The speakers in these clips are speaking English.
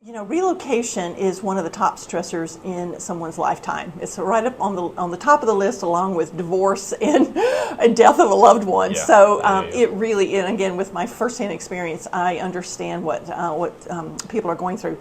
Relocation is one of the top stressors in someone's lifetime. It's right up on the top of the list, along with divorce and death of a loved one. Yeah. So it really, and again, with my firsthand experience, I understand what people are going through.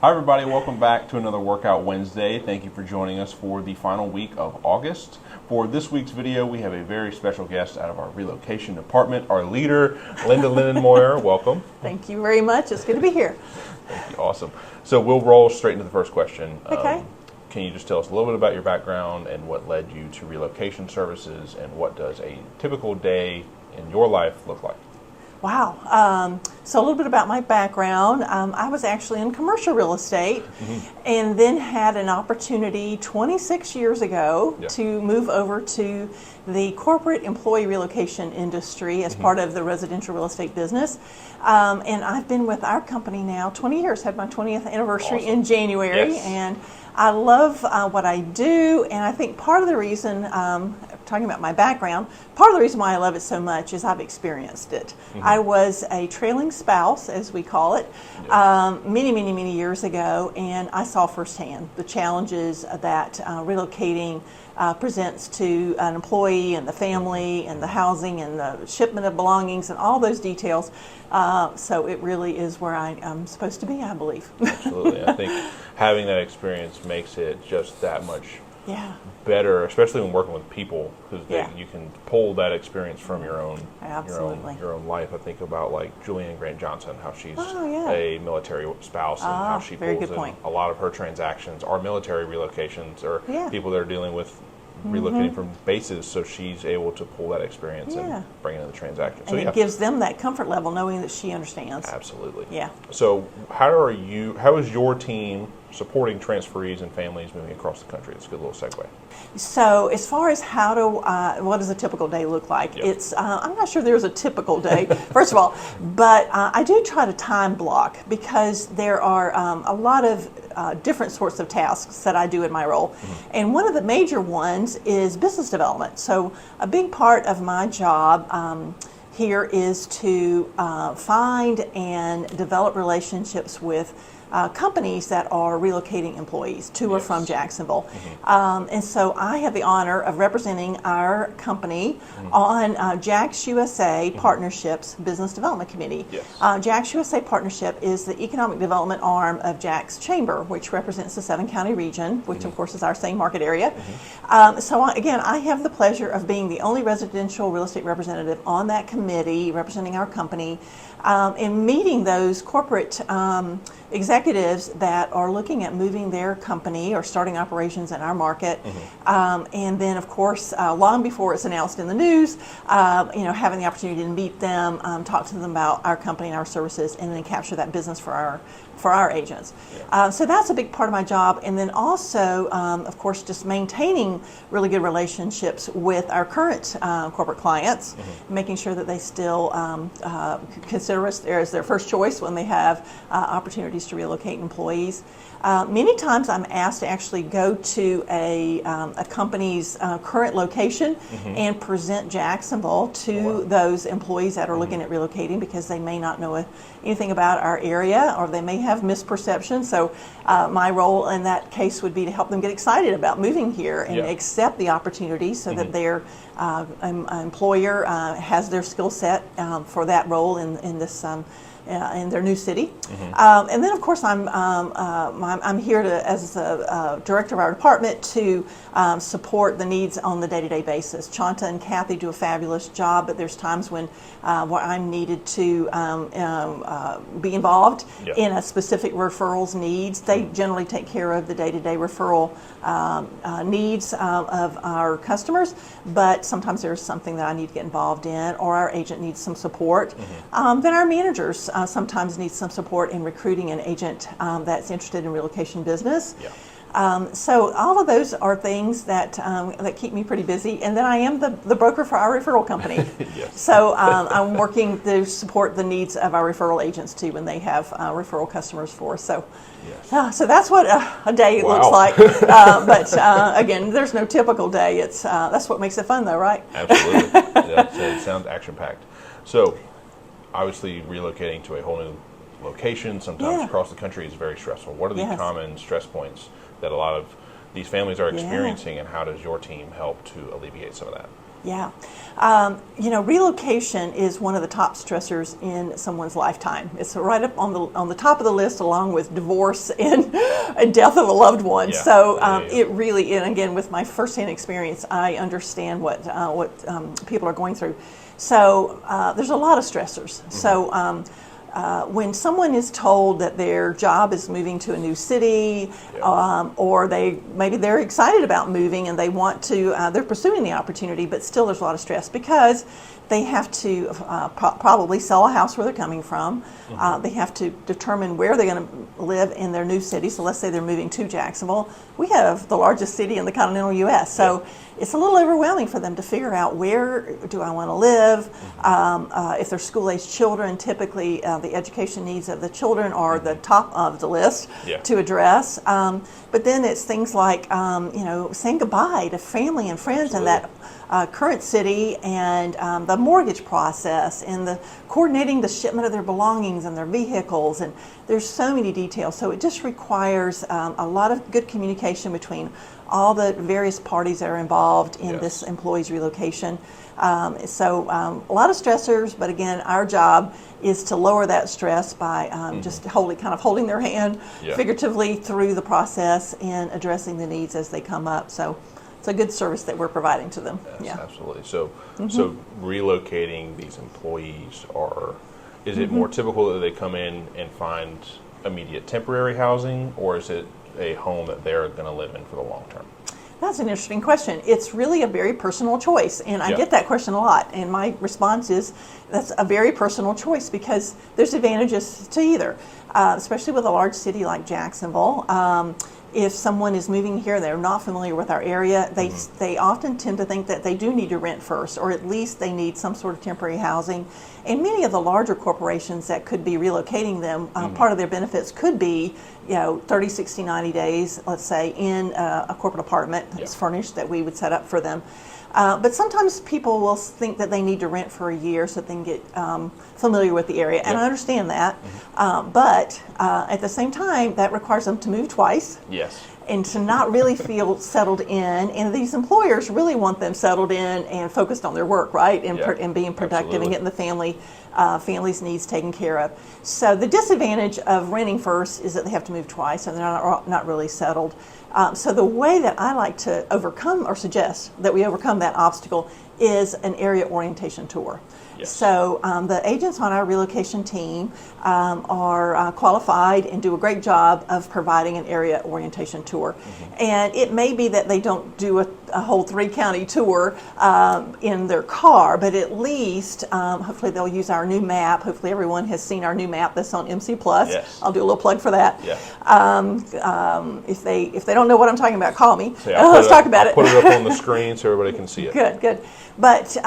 Hi everybody, welcome back to another Workout Wednesday. Thank you for joining us for the final week of August. For this week's video, we have a very special guest out of our relocation department, our leader, Linda Lindenmoyer. Welcome. Thank you very much. It's good to be here. Thank you. Awesome. So we'll roll straight into the first question. Okay. Can you just tell us a little bit about your background and what led you to relocation services, and what does a typical day in your life look like? Wow. So a little bit about my background. I was actually in commercial real estate and then had an opportunity 26 years ago to move over to the corporate employee relocation industry as part of the residential real estate business. And I've been with our company now 20 years, had my 20th anniversary in January. Yes. And I love what I do, and I think part of the reason, talking about my background, part of the reason why I love it so much is I've experienced it. I was a trailing spouse, as we call it, many years ago, and I saw firsthand the challenges that relocating presents to an employee and the family and the housing and the shipment of belongings and all those details. So it really is where I'm supposed to be, I believe. Absolutely. I think having that experience makes it just that much better, especially when working with people, because you can pull that experience from your own life. I think about like Julianne Grant Johnson, how she's a military spouse, and how she pulls in a lot of her transactions are military relocations or people that are dealing with relocating from bases, so she's able to pull that experience and bring it in the transaction. So and it gives them that comfort level knowing that she understands. Absolutely. Yeah. So how is your team supporting transferees and families moving across the country? It's a good little segue. So as far as what does a typical day look like? It's I'm not sure there's a typical day, first of all, but I do try to time block because there are a lot of different sorts of tasks that I do in my role. And one of the major ones is business development. So a big part of my job here is to find and develop relationships with companies that are relocating employees to or from Jacksonville. And so I have the honor of representing our company on JAX USA Partnerships Business Development Committee. JAX USA Partnership is the economic development arm of JAX Chamber, which represents the 7-county region, which of course is our same market area. So again, I have the pleasure of being the only residential real estate representative on that committee representing our company, and meeting those corporate executives that are looking at moving their company or starting operations in our market. And then, of course, long before it's announced in the news, having the opportunity to meet them, talk to them about our company and our services, and then capture that business for our agents. So that's a big part of my job. And then also, of course, just maintaining really good relationships with our current corporate clients, making sure that they still consider us as their first choice when they have opportunities to relocate employees. Many times I'm asked to actually go to a company's current location and present Jacksonville to those employees that are looking at relocating, because they may not know anything about our area, or they may have misperceptions. So my role in that case would be to help them get excited about moving here and accept the opportunity, so that their employer has their skill set for that role in this in their new city. And then, of course, I'm here as a director of our department to support the needs on the day-to-day basis. Chanta and Kathy do a fabulous job, but there's times when where I'm needed to be involved in a specific referrals needs. They generally take care of the day-to-day referral needs of our customers, but sometimes there's something that I need to get involved in, or our agent needs some support. Then our managers sometimes need some support in recruiting an agent that's interested in relocation business. So all of those are things that that keep me pretty busy. And then I am the broker for our referral company. Yes. So I'm working to support the needs of our referral agents too when they have referral customers for us. So, yes. So that's what a day looks like. But again, there's no typical day. It's that's what makes it fun, though, right? Absolutely. It sounds action-packed. So, obviously, relocating to a whole new location, sometimes across the country, is very stressful. What are the common stress points that a lot of these families are experiencing, and how does your team help to alleviate some of that? Yeah. Relocation is one of the top stressors in someone's lifetime. It's right up on the top of the list, along with divorce and death of a loved one. Yeah. So it really, and again, with my firsthand experience, I understand what people are going through. So there's a lot of stressors. Mm-hmm. So when someone is told that their job is moving to a new city, or maybe they're excited about moving and they want to, they're pursuing the opportunity, but still there's a lot of stress because they have to probably sell a house where they're coming from. Mm-hmm. They have to determine where they're going to live in their new city. So let's say they're moving to Jacksonville. We have the largest city in the continental U.S. So it's a little overwhelming for them to figure out, where do I want to live? Mm-hmm. If they're school-aged children, typically the education needs of the children are the top of the list to address. But then it's things like saying goodbye to family and friends in that current city, and the mortgage process, and the coordinating the shipment of their belongings and their vehicles, and there's so many details. So it just requires a lot of good communication between all the various parties that are involved in this employee's relocation. So a lot of stressors, but again, our job is to lower that stress by just holding their hand figuratively through the process and addressing the needs as they come up. So it's a good service that we're providing to them. Yes, absolutely. So, so relocating these employees is it more typical that they come in and find immediate temporary housing, or is it a home that they're going to live in for the long term? That's an interesting question. It's really a very personal choice, and I get that question a lot, and my response is that's a very personal choice because there's advantages to either, especially with a large city like Jacksonville. If someone is moving here, they're not familiar with our area, they often tend to think that they do need to rent first, or at least they need some sort of temporary housing. And many of the larger corporations that could be relocating them, part of their benefits could be 30, 60, 90 days, let's say, in a corporate apartment that's furnished that we would set up for them. But sometimes people will think that they need to rent for a year so that they can get familiar with the area, and I understand that. But at the same time, that requires them to move twice. Yes. And to not really feel settled in. And these employers really want them settled in and focused on their work, right? And being productive and getting the family's needs taken care of. So the disadvantage of renting first is that they have to move twice and they're not really settled. So the way that I like to overcome, or suggest that we overcome that obstacle, is an area orientation tour. Yes. So the agents on our relocation team are qualified and do a great job of providing an area orientation tour. And it may be that they don't do a whole 3-county tour in their car, but at least hopefully they'll use our new map. Hopefully everyone has seen our new map that's on MC Plus. Yes. I'll do a little plug for that. Yeah. If they don't know what I'm talking about, call me. So let's talk about it. Put it up on the screen so everybody can see it. Good. But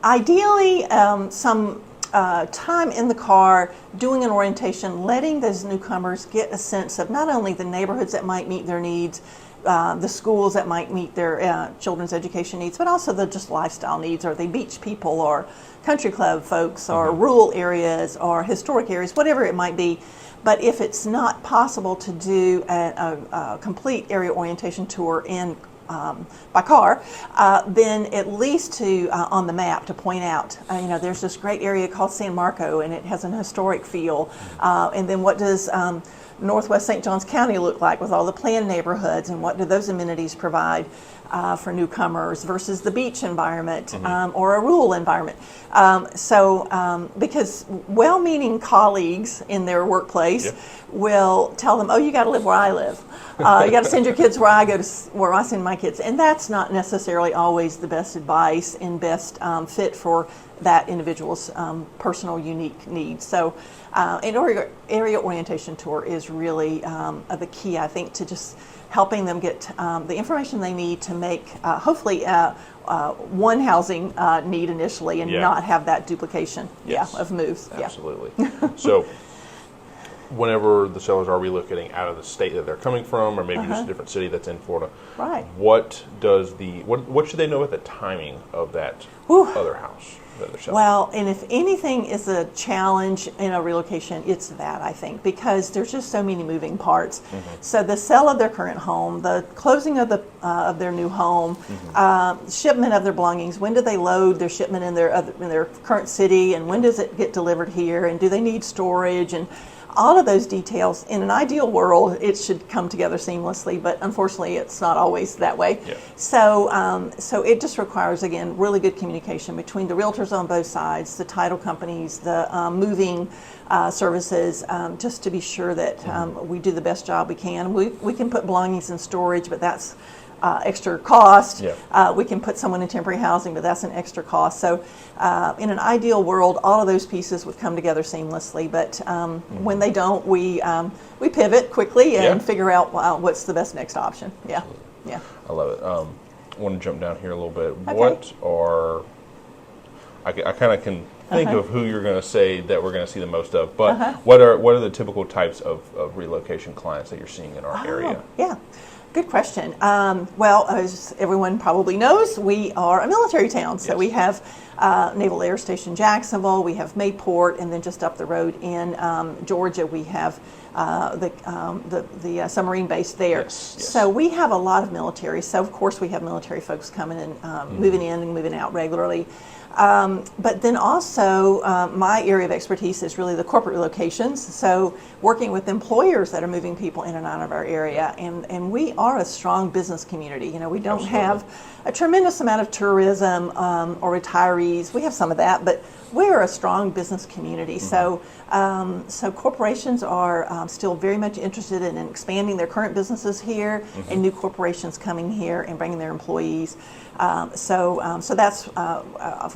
ideally, some time in the car doing an orientation, letting those newcomers get a sense of not only the neighborhoods that might meet their needs, the schools that might meet their children's education needs, but also the just lifestyle needs. Are they beach people, or country club folks, or rural areas, or historic areas, whatever it might be. But if it's not possible to do a complete area orientation tour by car, then at least to on the map to point out, there's this great area called San Marco, and it has an historic feel. And then what does Northwest St. Johns County look like with all the planned neighborhoods, and what do those amenities provide for newcomers versus the beach environment or a rural environment? Because well-meaning colleagues in their workplace will tell them, you got to live where I live. You got to send your kids where I send my kids. And that's not necessarily always the best advice and best fit for that individual's personal, unique needs. So an area orientation tour is really the key, I think, to just helping them get the information they need to make, hopefully, one housing need initially and not have that duplication of moves. Absolutely. So whenever the sellers are relocating out of the state that they're coming from, or maybe just a different city that's in Florida, what should they know about the timing of that other house that they're selling? Well, and if anything is a challenge in a relocation, it's that, I think, because there's just so many moving parts. So the sale of their current home, the closing of their new home, shipment of their belongings. When do they load their shipment in their current city, and when does it get delivered here? And do they need storage? And all of those details. In an ideal world, it should come together seamlessly, but unfortunately, it's not always that way. So, so it just requires, again, really good communication between the realtors on both sides, the title companies, the moving services, just to be sure that we do the best job we can. We can put belongings in storage, but that's extra cost. We can put someone in temporary housing, but that's an extra cost. So in an ideal world, all of those pieces would come together seamlessly. But when they don't, we pivot quickly and figure out what's the best next option. Yeah. I love it. I want to jump down here a little bit. What are, I kind of can think of who you're going to say that we're going to see the most of, but what are the typical types of relocation clients that you're seeing in our area? Good question. Well, as everyone probably knows, we are a military town. So we have Naval Air Station Jacksonville, we have Mayport, and then just up the road in Georgia, we have the submarine base there. So we have a lot of military. So of course we have military folks coming and moving in and moving out regularly. But then also my area of expertise is really the corporate relocations. So working with employers that are moving people in and out of our area. And we are a strong business community. You know, we don't have a tremendous amount of tourism or retirees. We have some of that, but we're a strong business community. So so corporations are still very much interested in expanding their current businesses here and new corporations coming here and bringing their employees. So that's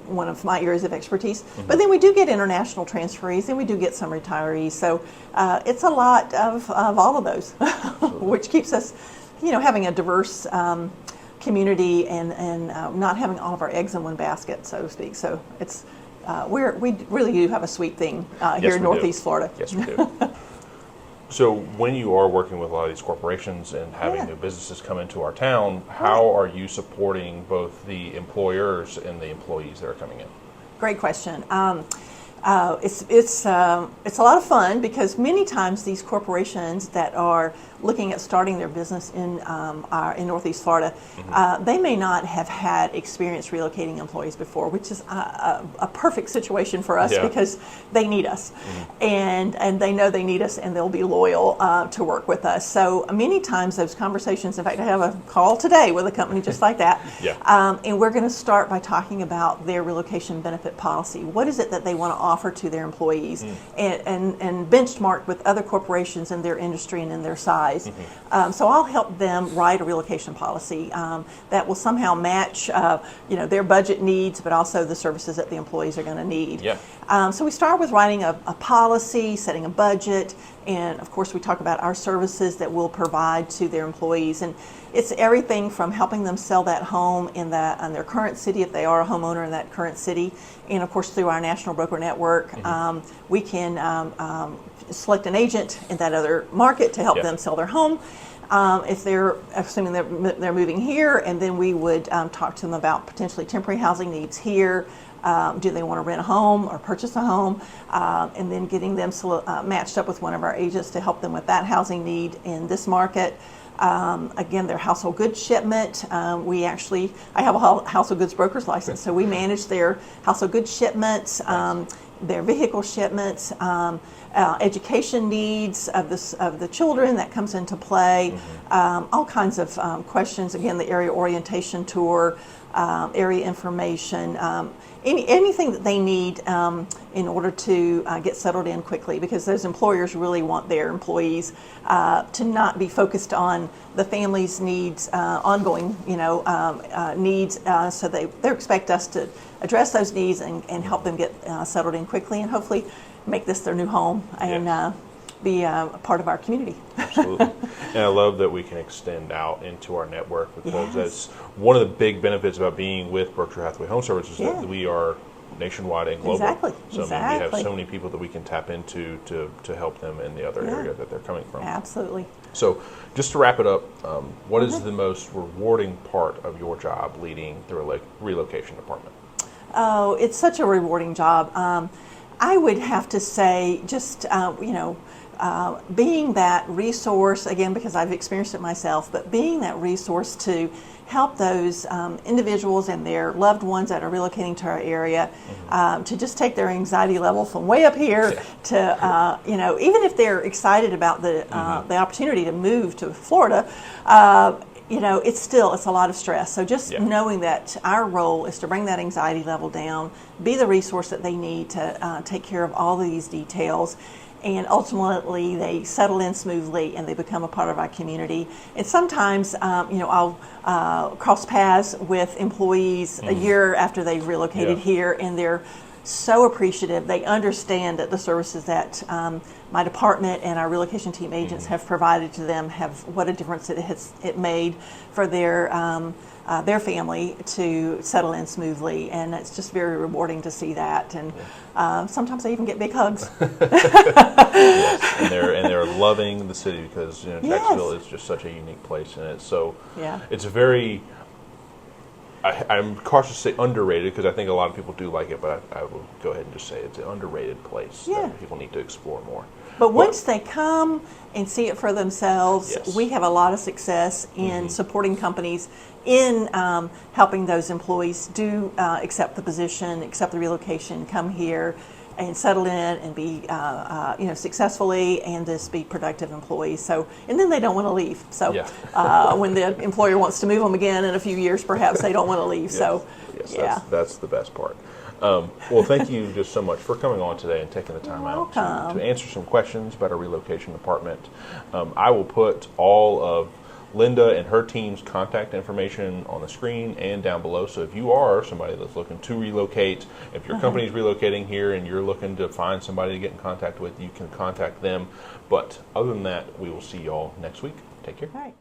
one of my areas of expertise. But then we do get international transferees, and we do get some retirees. So it's a lot of all of those, which keeps us, you know, having a diverse community and not having all of our eggs in one basket, so to speak. So it's we really do have a sweet thing here in Northeast Florida. Yes, we do. So when you are working with a lot of these corporations and having new businesses come into our town, how are you supporting both the employers and the employees that are coming in? Great question. It's a lot of fun because many times these corporations that are looking at starting their business in Northeast Florida, they may not have had experience relocating employees before, which is a perfect situation for us because they need us, and they know they need us, and they'll be loyal to work with us. So many times those conversations. In fact, I have a call today with a company just like that, and we're going to start by talking about their relocation benefit policy. What is it that they want to offer to their employees, and benchmark with other corporations in their industry and in their size. So I'll help them write a relocation policy that will somehow match their budget needs, but also the services that the employees are going to need. So we start with writing a policy, setting a budget, and of course we talk about our services that we'll provide to their employees. And it's everything from helping them sell that home in their current city if they are a homeowner in that current city, and of course through our national broker network, we can select an agent in that other market to help them sell their home. If they're assuming they're moving here, and then we would talk to them about potentially temporary housing needs here. Do they want to rent a home or purchase a home? And then getting them matched up with one of our agents to help them with that housing need in this market. Again, their household goods shipment. I have a household goods broker's license, so we manage their household goods shipments, their vehicle shipments, education needs of the children that comes into play, all kinds of questions. Again, the area orientation tour, area information, anything that they need in order to get settled in quickly, because those employers really want their employees to not be focused on the family's needs, ongoing needs, so they expect us to address those needs and help them get settled in quickly, and hopefully make this their new home and be a part of our community. Absolutely. And I love that we can extend out into our network, because that's one of the big benefits about being with Berkshire Hathaway Home Services, that we are nationwide and global. Exactly. So I mean, we have so many people that we can tap into to help them in the other area that they're coming from. Absolutely. So just to wrap it up, what is the most rewarding part of your job leading the relocation department? Oh, it's such a rewarding job. I would have to say just, being that resource, again, because I've experienced it myself, but being that resource to help those individuals and their loved ones that are relocating to our area, to just take their anxiety level from way up here to, even if they're excited about the opportunity to move to Florida, it's a lot of stress. So just knowing that our role is to bring that anxiety level down, be the resource that they need to take care of all of these details, and ultimately they settle in smoothly and they become a part of our community. And sometimes, I'll cross paths with employees a year after they've relocated here, and they're so appreciative. They understand that the services that my department and our relocation team agents have provided to them what a difference it made for their family to settle in smoothly, and it's just very rewarding to see that. And sometimes I even get big hugs. Yes, and they're loving the city, because Jacksonville is just such a unique place, and it's so it's a very. I'm cautious to say underrated, because I think a lot of people do like it, but I will go ahead and just say it's an underrated place that people need to explore more. But once they come and see it for themselves, we have a lot of success in supporting companies in helping those employees do accept the position, accept the relocation, come here and settle in and be successfully, and just be productive employees. So, and then they don't want to leave. So when the employer wants to move them again in a few years, perhaps they don't want to leave. That's the best part. Well, thank you just so much for coming on today and taking the time out to answer some questions about our relocation department. I will put all of Linda and her team's contact information on the screen and down below. So if you are somebody that's looking to relocate, if your company's relocating here and you're looking to find somebody to get in contact with, you can contact them. But other than that, we will see y'all next week. Take care. All right.